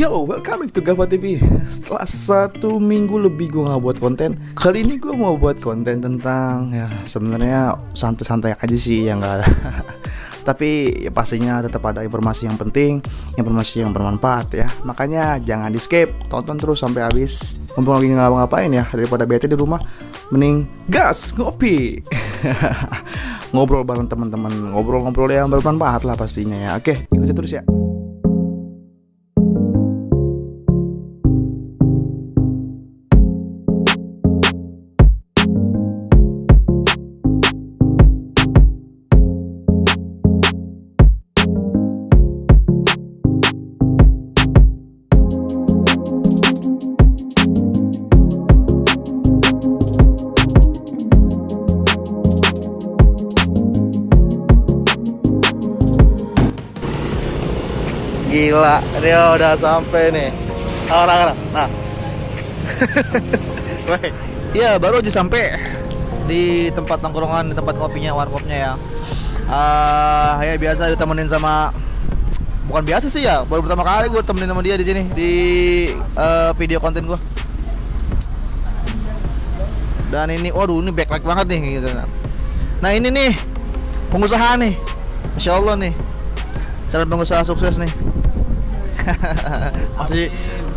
Yo, welcome to Gava TV. Setelah 1 minggu lebih gue gak buat konten, kali ini gue mau buat konten tentang ya sebenarnya santai-santai aja sih ya nggak. Tapi ya pastinya tetap ada informasi yang penting, informasi yang bermanfaat ya. Makanya jangan di skip, tonton terus sampai habis. Mumpung lagi ngapain ya, daripada bete di rumah, mending gas ngopi. Ngobrol bareng teman-teman, ngobrol-ngobrol yang bermanfaat lah pastinya ya. Oke, ikuti terus ya. Gila, dia udah sampai nih. Nah. Iya, baru aja sampai di tempat nongkrongan, di tempat kopinya, warkopnya ya. Ya biasa ditemenin sama, bukan biasa sih ya, baru pertama kali gue temenin sama dia di sini di video konten gue. Dan ini, waduh, ini backlight banget nih gitu. Nah ini nih pengusaha nih, Masya Allah nih, calon pengusaha sukses nih.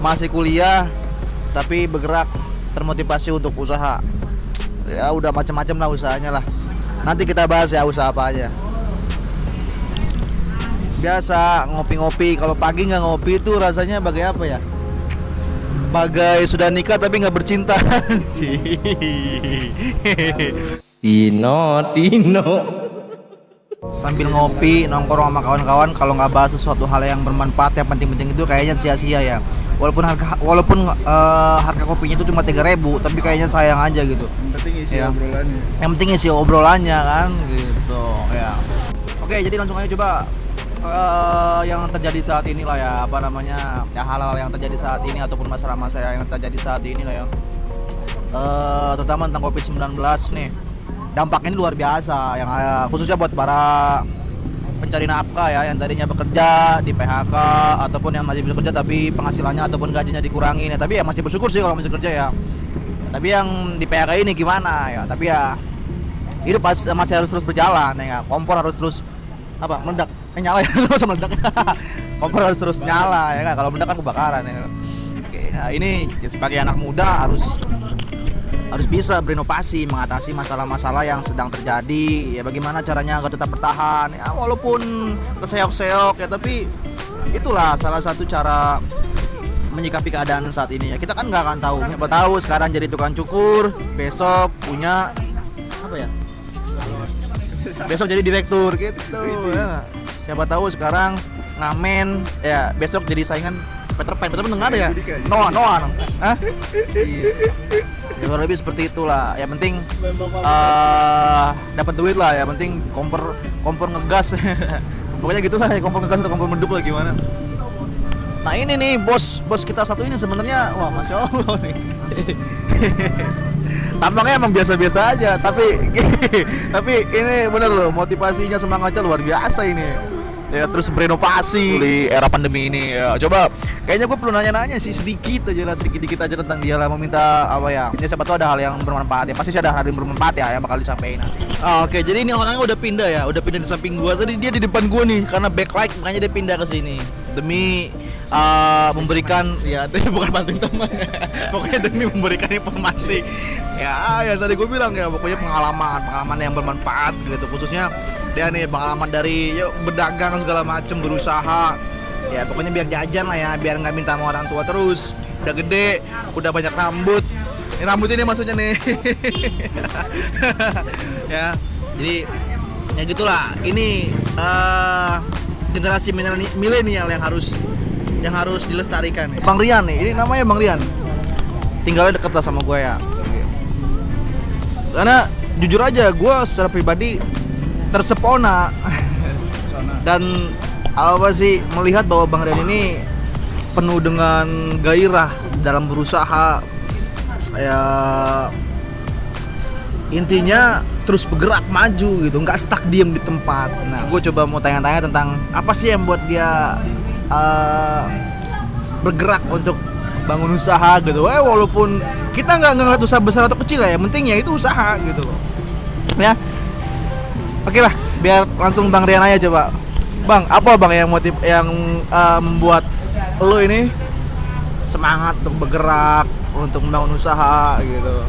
masih kuliah tapi bergerak, termotivasi untuk usaha. Ya udah macam-macam lah usahanya lah. Nanti kita bahas ya usaha apa aja. Biasa ngopi-ngopi, kalau pagi nggak ngopi itu rasanya bagai apa ya? Bagai sudah nikah tapi nggak bercinta. Tino. Sambil ngopi, nongkrong sama kawan-kawan, kalau nggak bahas sesuatu hal yang bermanfaat, yang penting-penting itu kayaknya sia-sia ya. Walaupun harga kopinya itu cuma 3.000, tapi kayaknya sayang aja gitu. Yang penting isi ya. obrolannya. Yang penting isi obrolannya kan gitu ya. Oke, jadi langsung aja coba yang terjadi saat ini lah ya, apa namanya, ya hal-hal yang terjadi saat ini ataupun masalah-masalah yang terjadi saat ini lah ya. Terutama tentang COVID-19 nih. Dampaknya ini luar biasa, yang khususnya buat para pencari nafkah ya, yang tadinya bekerja di PHK ataupun yang masih bekerja tapi penghasilannya ataupun gajinya dikurangin ya. Tapi ya masih bersyukur sih kalau masih kerja ya. Tapi yang di PHK ini gimana ya? Tapi ya hidup masih harus terus berjalan ya. Kompor harus terus meledak, nyala ya, nggak usah meledak. Kompor harus terus nyala ya kan? Kalau meledak kan kebakaran ya. Oke, nah ini sebagai anak muda harus bisa berinovasi mengatasi masalah-masalah yang sedang terjadi ya. Bagaimana caranya agar tetap bertahan ya, walaupun keseok-seok ya, tapi itulah salah satu cara menyikapi keadaan saat ini ya. Kita kan nggak akan tahu, siapa tahu sekarang jadi tukang cukur, besok punya besok jadi direktur gitu ya. Siapa tahu sekarang ngamen ya, besok jadi saingan Peter Pan dengar ya? Noah. Hah? Iya. Ya lebih seperti itulah. Yang penting dapat duit lah. Yang penting kompor ngegas. Pokoknya gitulah ya, kompor ngegas atau kompor menduk lah gimana. Nah ini nih bos kita satu ini sebenarnya wah Masya Allah nih. Tampaknya emang biasa-biasa aja, tapi ini bener loh, motivasinya, semangatnya luar biasa ini. Ya terus berinovasi di era pandemi ini ya. Coba kayaknya gue perlu nanya-nanya sih sedikit aja tentang dia lah, meminta apa ya. Ya siapa tahu ada hal yang bermanfaat ya. Pasti sih ada hal yang bermanfaat ya yang bakal disampaikan nanti. Oke, jadi ini orangnya udah pindah di samping gua. Tadi dia di depan gua nih karena backlight, makanya dia pindah ke sini demi memberikan ya, bukan bantuin teman. Pokoknya demi memberikan informasi. Ya tadi gue bilang ya, pokoknya pengalaman yang bermanfaat gitu, khususnya dia nih pengalaman dari berdagang segala macem, berusaha ya, pokoknya biar jajan lah ya, biar nggak minta sama orang tua terus. Udah gede, udah banyak rambut. Ini rambut ini maksudnya nih. Ya jadi ya gitulah, ini generasi milenial yang harus dilestarikan ya. Bang Rian nih, ini namanya Bang Rian, tinggalnya deket lah sama gue ya. Karena jujur aja gue secara pribadi tersepona dan melihat bahwa Bang Rian ini penuh dengan gairah dalam berusaha ya, intinya terus bergerak maju gitu, nggak stuck diem di tempat. Nah gue coba mau tanya-tanya tentang apa sih yang buat dia bergerak untuk bangun usaha gitu. Walaupun kita nggak ngeliat usaha besar atau kecil ya, yang penting ya itu usaha gitu loh. Ya, oke lah, biar langsung Bang Rian aja coba. Bang, apa Bang yang membuat lo ini semangat untuk bergerak, untuk membangun usaha gitu?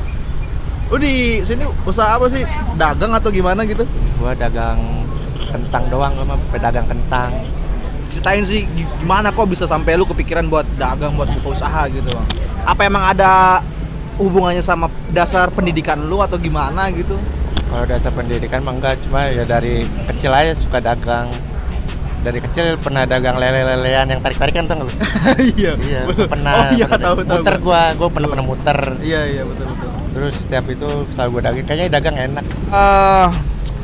Lu di sini usaha apa sih? Dagang atau gimana gitu? Gua dagang kentang doang, gua mah pedagang kentang. Ceritain sih gimana kok bisa sampai lu kepikiran buat dagang, buat buka usaha gitu Bang? Apa emang ada hubungannya sama dasar pendidikan lu atau gimana gitu? Kalau dasar pendidikan mah enggak, cuma ya dari kecil aja suka dagang. Dari kecil pernah dagang lele-lelean yang tarik-tarikan tuh. Iya. Iya, gua pernah. Oh iya, tahu. Muter gua pernah muter. Iya, betul. Terus setiap itu selalu gua dagang, kayaknya dagang enak.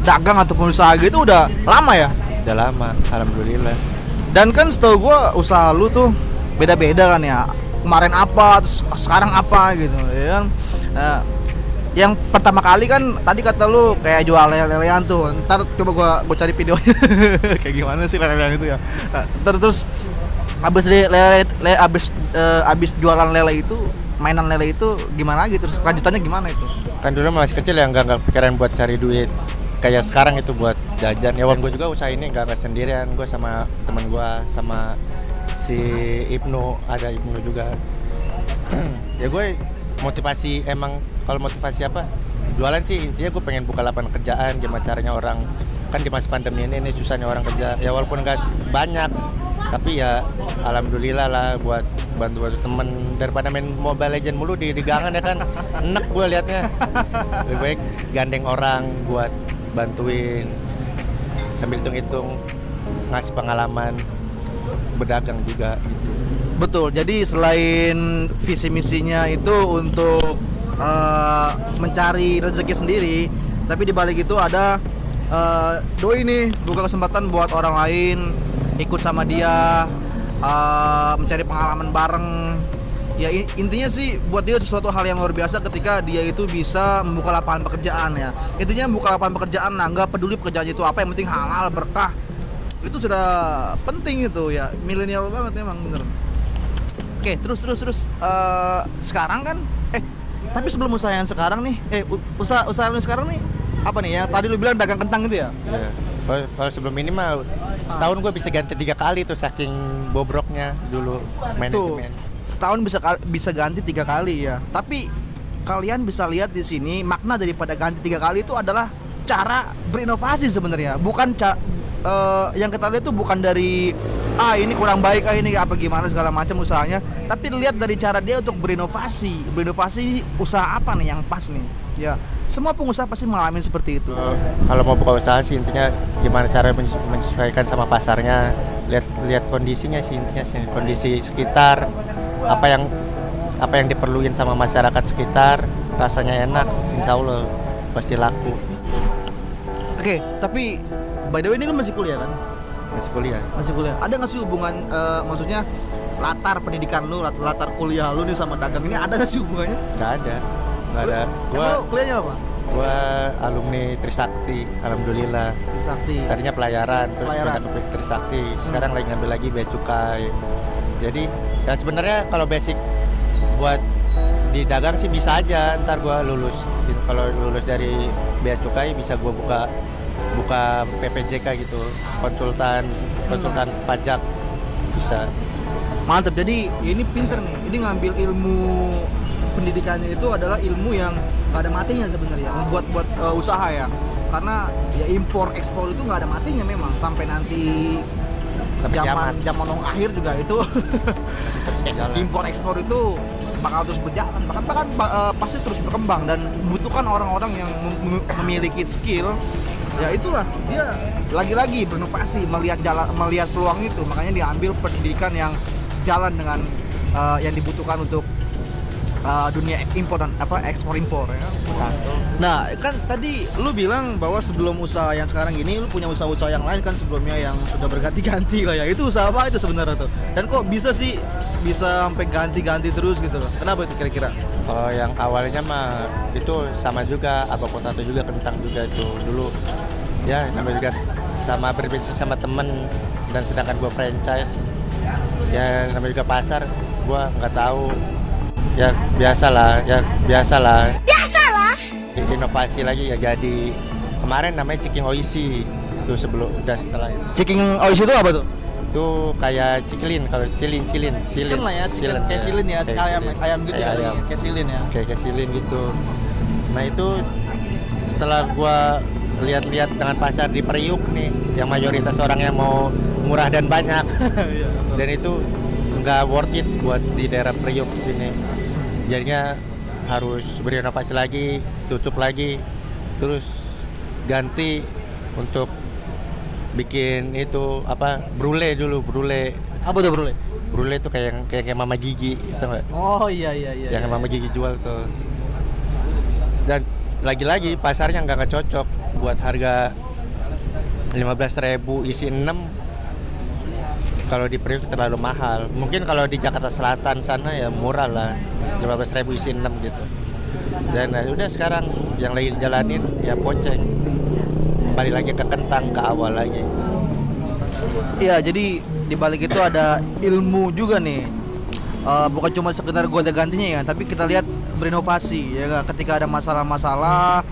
Dagang ataupun usaha gitu udah lama ya? Udah lama, alhamdulillah. Dan kan setahu gua usaha lu tuh beda-beda kan ya. Kemarin apa, terus sekarang apa gitu ya kan. Nah, yang pertama kali kan tadi kata lu kayak jual lele-lelean tuh. Ntar coba gua cari videonya. Kayak gimana sih lele-lelean itu ya. Nah, terus abis jualan lele itu, mainan lele itu gimana lagi, terus lanjutannya gimana itu? Kan dulu masih kecil ya nggak pikiran buat cari duit kayak sekarang itu buat jajan. Ya gue juga usaha ini nggak sendirian, gue sama teman gue, sama si Ibnu, ada Ibnu juga. Ya gue motivasi, emang kalau motivasi apa, jualan sih intinya gue pengen buka lapangan kerjaan. Gimana caranya orang, kan di masa pandemi ini susahnya orang kerja ya, walaupun nggak banyak tapi ya alhamdulillah lah buat bantu temen, daripada main Mobile Legend mulu di gangan ya kan. Enak gue liatnya, lebih baik gandeng orang buat bantuin sambil hitung-hitung, ngasih pengalaman berdagang juga gitu. Betul, jadi selain visi misinya itu untuk mencari rezeki sendiri, tapi di balik itu ada doi nih buka kesempatan buat orang lain ikut sama dia, mencari pengalaman bareng. Ya intinya sih buat dia sesuatu hal yang luar biasa ketika dia itu bisa membuka lapangan pekerjaan ya. Intinya membuka lapangan pekerjaan, nah nggak peduli pekerjaan itu apa, yang penting halal, berkah. Itu sudah penting itu ya, milenial banget emang bener. Oke, terus sekarang kan tapi sebelum usaha yang sekarang nih, usaha lu sekarang nih apa nih ya? Tadi lu bilang dagang kentang gitu ya? Iya. Kalau sebelum ini mah setahun gue bisa ganti 3 kali tuh saking bobroknya dulu manajemen. Setahun bisa ganti 3 kali ya. Tapi kalian bisa lihat di sini makna daripada ganti 3 kali itu adalah cara berinovasi sebenarnya. Bukan yang kita lihat tuh bukan dari ini kurang baik, ini apa gimana segala macam usahanya, tapi lihat dari cara dia untuk berinovasi usaha apa nih yang pas nih. Ya, semua pengusaha pasti mengalami seperti itu. Kalau mau buka usaha sih intinya gimana cara menyesuaikan sama pasarnya, lihat kondisinya sih, intinya sih kondisi sekitar, apa yang diperluin sama masyarakat sekitar, rasanya enak, insya Allah pasti laku. Oke, tapi by the way ini lu masih kuliah kan? Masih kuliah. Ada nggak sih hubungan, maksudnya latar pendidikan lu, latar kuliah lu nih sama dagang ini ada nggak sih hubungannya? Nggak ada. Gua kuliahnya apa? Gua alumni Trisakti, alhamdulillah. Trisakti. Tadinya pelayaran, terus pindah ke Trisakti. Sekarang lagi ngambil lagi bea cukai. Jadi ya sebenarnya kalau basic buat di dagang sih bisa aja. Ntar gua lulus, kalau lulus dari bea cukai bisa gua buka PPJK gitu, konsultan pajak bisa. Mantap, jadi ini pinter nih. Ini ngambil ilmu pendidikannya itu adalah ilmu yang nggak ada matinya sebenarnya, buat usaha ya. Karena ya impor ekspor itu nggak ada matinya memang, sampai nanti zaman orang akhir juga itu impor ekspor itu bakal terus berjalan, bahkan pasti terus berkembang dan membutuhkan orang-orang yang memiliki skill. Ya itulah, dia lagi-lagi berinovasi, melihat peluang itu, makanya diambil pendidikan yang sejalan dengan yang dibutuhkan untuk dunia impor dan ekspor impor ya. Nah kan tadi lu bilang bahwa sebelum usaha yang sekarang ini lu punya usaha-usaha yang lain kan sebelumnya yang sudah berganti-ganti lah ya. Itu usaha apa itu sebenarnya tuh? Dan kok bisa sampai ganti-ganti terus gitu loh? Kenapa itu kira-kira? Kalau yang awalnya mah itu sama juga, avocado juga, kentang juga itu dulu. Ya namanya juga sama berbisnis sama temen, dan sedangkan gue franchise ya namanya juga pasar, gua nggak tahu. Ya biasalah. Inovasi lagi ya, jadi kemarin namanya Ciking Oishi itu udah setelah itu. Ciking Oishi itu apa tuh? Itu kayak cikilin, kalau cilin Chicken lah ya, chicken kayak silin ya, Kayak ayam gitu kayak ya, ayam. kayak silin ya. Kayak silin gitu. Nah itu setelah gua lihat-lihat dengan pasar di Priuk nih, yang mayoritas orangnya mau murah dan banyak, dan itu nggak worth it buat di daerah Priuk sini. Jadinya harus berinovasi lagi, tutup lagi, terus ganti untuk bikin itu apa, brule dulu. Apa tuh brule? Brule itu kayak Mama Gigi, itu nggak? Oh iya. Yang Mama Gigi jual tuh. Dan lagi-lagi pasarnya nggak cocok buat harga 15.000 isi 6. Kalau di Priuk terlalu mahal. Mungkin kalau di Jakarta Selatan sana ya murah lah, 15.000 isi 6 gitu. Dan udah sekarang yang lagi dijalanin ya poceng. Balik lagi ke kentang, ke awal lagi. Iya, jadi di balik itu ada ilmu juga nih. Bukan cuma sekedar gonta-gantinya ya, tapi kita lihat berinovasi ya kan? Ketika ada masalah-masalah,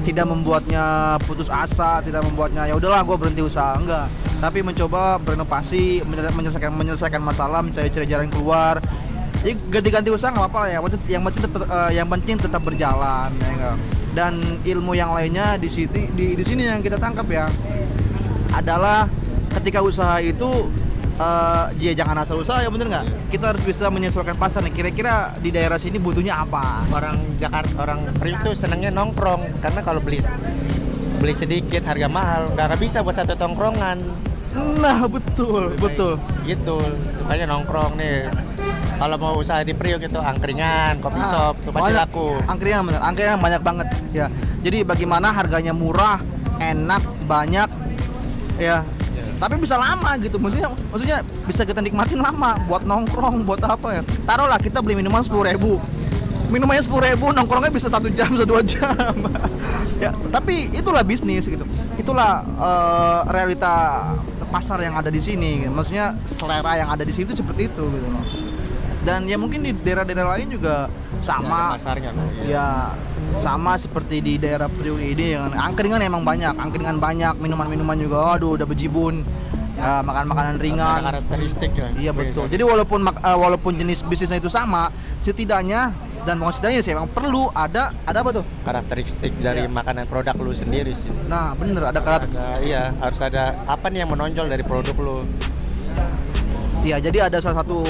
tidak membuatnya putus asa, tidak membuatnya ya udahlah gue berhenti usaha, enggak, tapi mencoba berinovasi, menyelesaikan masalah, mencari jalan keluar. Jadi ganti-ganti usaha nggak apa-apa ya, yang penting tetap berjalan ya enggak? Dan ilmu yang lainnya di sini yang kita tangkap ya adalah ketika usaha itu jangan asal usaha ya, bener nggak? Kita harus bisa menyesuaikan pasar nih. Kira-kira di daerah sini butuhnya apa? Orang Jakarta, orang Priuk tuh senangnya nongkrong, karena kalau beli sedikit harga mahal nggak bisa buat satu tongkrongan. Nah betul. Gitu, sukanya nongkrong nih. Kalau mau usaha di Priuk itu angkringan, kopi shop tuh pasti laku. Angkringan banyak banget ya. Jadi bagaimana harganya murah, enak, banyak ya. Tapi bisa lama gitu, maksudnya bisa kita nikmatin lama buat nongkrong, buat apa ya. Taruhlah kita beli minuman 10.000, minumannya 10.000, nongkrongnya bisa 1 jam, 2 jam. Ya, tapi itulah bisnis gitu. Itulah realita pasar yang ada di sini. Maksudnya selera yang ada di sini itu seperti itu gitu loh. Dan ya mungkin di daerah-daerah lain juga sama. Pasarnya ya sama seperti di daerah Priuk ini, angkringan emang banyak, minuman-minuman juga, aduh udah bejibun, makan makanan ringan. Ada karakteristik ya. Iya betul. Jadi walaupun jenis bisnisnya itu sama, setidaknya dan setidaknya sih emang perlu ada apa tuh? Karakteristik dari makanan produk lu sendiri sih. Nah bener, Iya, harus ada apa nih yang menonjol dari produk lu. Iya, jadi ada salah satu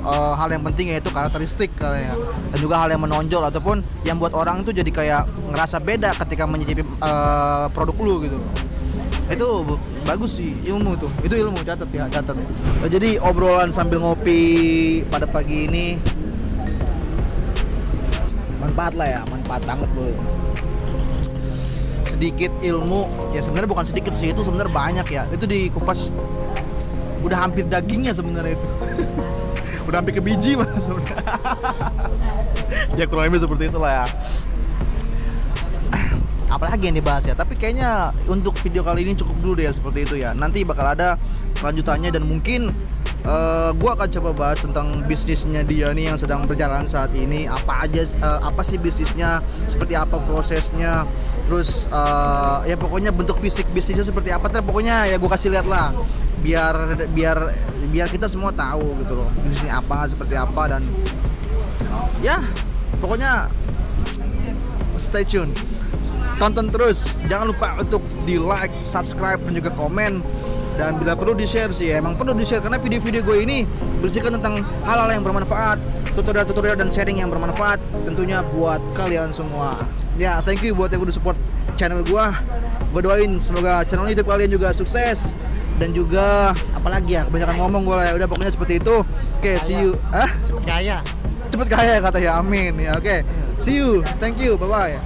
hal yang penting yaitu karakteristik kayaknya. Dan juga hal yang menonjol ataupun yang buat orang itu jadi kayak ngerasa beda ketika menyicipi produk lu gitu. Itu bagus sih, ilmu tuh. Itu ilmu, catat. Jadi obrolan sambil ngopi pada pagi ini manfaat banget loh. Sedikit ilmu, ya sebenarnya bukan sedikit sih, itu sebenarnya banyak ya. Itu dikupas udah hampir dagingnya sebenarnya itu. Udah hampir ke biji mas sebenarnya. Ya kurang lebih seperti itulah ya. Apalagi yang dibahas ya, tapi kayaknya untuk video kali ini cukup dulu deh ya, seperti itu ya. Nanti bakal ada kelanjutannya dan mungkin gua akan coba bahas tentang bisnisnya dia nih yang sedang berjalan saat ini. Apa sih bisnisnya, seperti apa prosesnya, terus ya pokoknya bentuk fisik bisnisnya seperti apa. Pokoknya ya gua kasih lihat lah, biar kita semua tahu gitu loh bisnisnya apa, seperti apa, dan ya pokoknya stay tune, tonton terus, jangan lupa untuk di like, subscribe, dan juga komen. Dan bila perlu di-share sih, emang perlu di-share karena video-video gue ini berisikan tentang hal-hal yang bermanfaat, tutorial-tutorial dan sharing yang bermanfaat tentunya buat kalian semua. Ya, thank you buat yang udah support channel gue. Gue doain semoga channel YouTube kalian juga sukses dan juga apalagi ya, kebanyakan ngomong gue lah ya. Udah pokoknya seperti itu. Oke, see you. Cepet kaya Cepet kaya kata ya, amin ya. Oke, see you. Thank you. Bye bye.